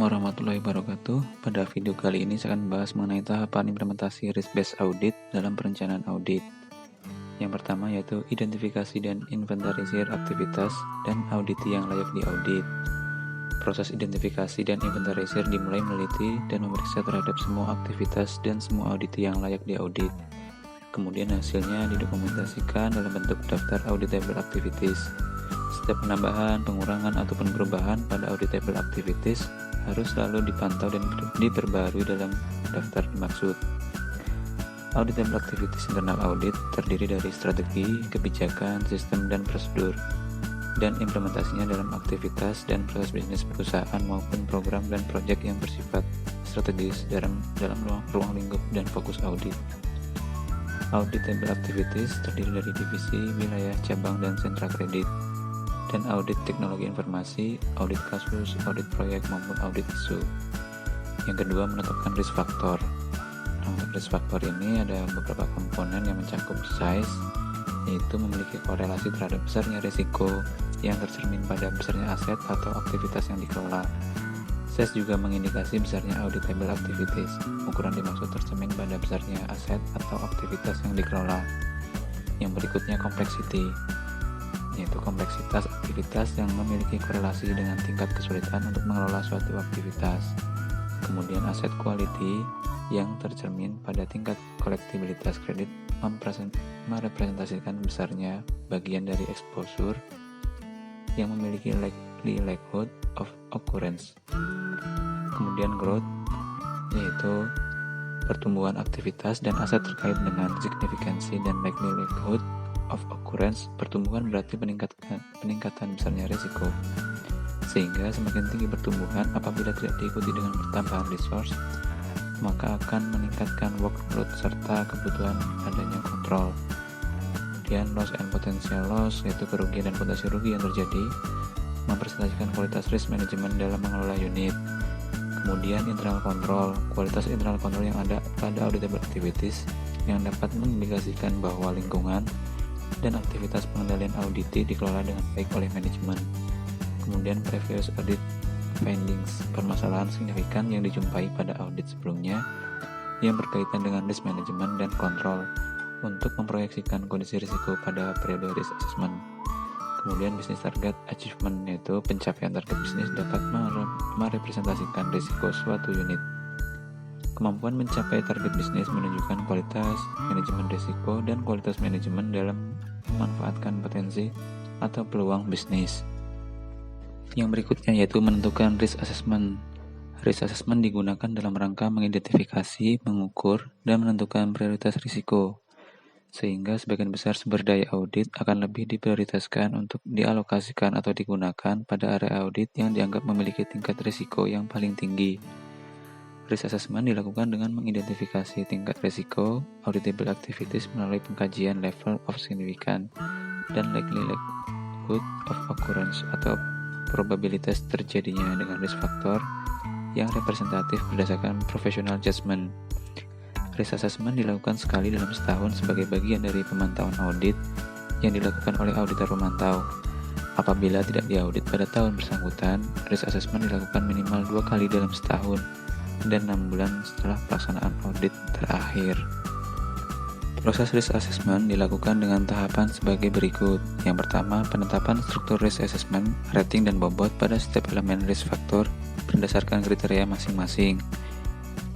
Assalamualaikum warahmatullahi wabarakatuh. Pada video kali ini saya akan membahas mengenai tahapan implementasi risk-based audit dalam perencanaan audit. Yang pertama yaitu identifikasi dan inventarisir aktivitas dan auditi yang layak diaudit. Proses identifikasi dan inventarisir dimulai meneliti dan memeriksa terhadap semua aktivitas dan semua auditi yang layak diaudit. Kemudian hasilnya didokumentasikan dalam bentuk daftar auditable activities. Setiap penambahan, pengurangan, ataupun perubahan pada auditable activities harus selalu dipantau dan diperbarui dalam daftar dimaksud. Auditable activities internal audit terdiri dari strategi, kebijakan, sistem, dan prosedur, dan implementasinya dalam aktivitas dan proses bisnis perusahaan maupun program dan proyek yang bersifat strategis dalam ruang lingkup dan fokus audit. Auditable activities terdiri dari divisi, wilayah, cabang, dan sentra kredit, dan audit teknologi informasi, audit kasus, audit proyek, maupun audit isu. Yang kedua, menetapkan risk factor. Nah, untuk risk factor ini ada beberapa komponen yang mencakup size, yaitu memiliki korelasi terhadap besarnya risiko yang tercermin pada besarnya aset atau aktivitas yang dikelola. Size juga mengindikasi besarnya auditable activities. Ukuran dimaksud tercermin pada besarnya aset atau aktivitas yang dikelola. Yang berikutnya, complexity, yaitu kompleksitas aktivitas yang memiliki korelasi dengan tingkat kesulitan untuk mengelola suatu aktivitas. Kemudian aset quality yang tercermin pada tingkat kolektibilitas kredit merepresentasikan besarnya bagian dari exposure yang memiliki likelihood of occurrence. Kemudian growth, yaitu pertumbuhan aktivitas dan aset terkait dengan signifikansi dan likelihood of occurrence. Pertumbuhan berarti peningkatan besarnya risiko, sehingga semakin tinggi pertumbuhan apabila tidak diikuti dengan pertambahan resource, maka akan meningkatkan workload serta kebutuhan adanya kontrol. Kemudian loss and potential loss, yaitu kerugian dan potensi rugi yang terjadi, mempresentasikan kualitas risk management dalam mengelola unit. Kemudian internal control, kualitas internal control yang ada pada auditable activities yang dapat mengindikasikan bahwa lingkungan dan aktivitas pengendalian auditi dikelola dengan baik oleh manajemen. Kemudian previous audit findings, permasalahan signifikan yang dijumpai pada audit sebelumnya yang berkaitan dengan risk management dan kontrol untuk memproyeksikan kondisi risiko pada periode risk assessment. Kemudian business target achievement, yaitu pencapaian target bisnis dapat merepresentasikan risiko suatu unit. Kemampuan mencapai target bisnis menunjukkan kualitas manajemen risiko dan kualitas manajemen dalam memanfaatkan potensi atau peluang bisnis. Yang berikutnya yaitu menentukan risk assessment. Risk assessment digunakan dalam rangka mengidentifikasi, mengukur, dan menentukan prioritas risiko, sehingga sebagian besar sumber daya audit akan lebih diprioritaskan untuk dialokasikan atau digunakan pada area audit yang dianggap memiliki tingkat risiko yang paling tinggi. Risk assessment dilakukan dengan mengidentifikasi tingkat risiko auditable activities melalui pengkajian level of significance dan likelihood of occurrence atau probabilitas terjadinya dengan risk factor yang representatif berdasarkan professional judgment. Risk assessment dilakukan sekali dalam setahun sebagai bagian dari pemantauan audit yang dilakukan oleh auditor pemantau. Apabila tidak diaudit pada tahun bersangkutan, risk assessment dilakukan minimal 2 kali dalam setahun dan 6 bulan setelah pelaksanaan audit terakhir. Proses risk assessment dilakukan dengan tahapan sebagai berikut. Yang pertama, penetapan struktur risk assessment, rating dan bobot pada setiap elemen risk factor berdasarkan kriteria masing-masing.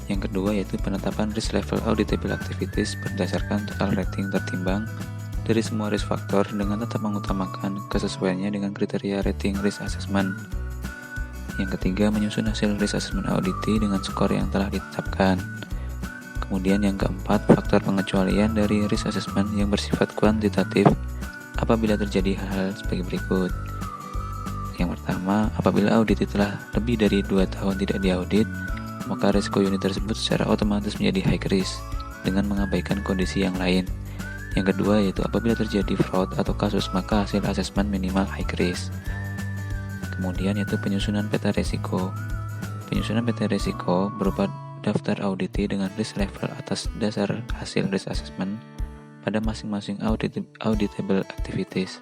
Yang kedua yaitu penetapan risk level auditable activities berdasarkan total rating tertimbang dari semua risk factor dengan tetap mengutamakan kesesuaiannya dengan kriteria rating risk assessment. Yang ketiga, menyusun hasil risk assessment auditi dengan skor yang telah ditetapkan. Kemudian yang keempat, faktor pengecualian dari risk assessment yang bersifat kuantitatif apabila terjadi hal-hal sebagai berikut. Yang pertama, apabila audit telah lebih dari 2 tahun tidak diaudit, maka risiko unit tersebut secara otomatis menjadi high risk dengan mengabaikan kondisi yang lain. Yang kedua yaitu apabila terjadi fraud atau kasus, maka hasil asesmen minimal high risk. Kemudian yaitu penyusunan peta risiko. Penyusunan peta risiko berupa daftar auditi dengan risk level atas dasar hasil risk assessment pada masing-masing auditable activities.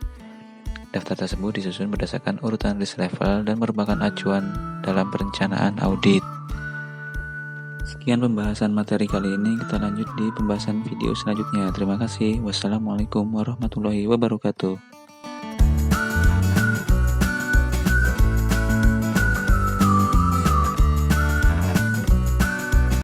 Daftar tersebut disusun berdasarkan urutan risk level dan merupakan acuan dalam perencanaan audit. Sekian pembahasan materi kali ini, kita lanjut di pembahasan video selanjutnya. Terima kasih. Wassalamualaikum warahmatullahi wabarakatuh.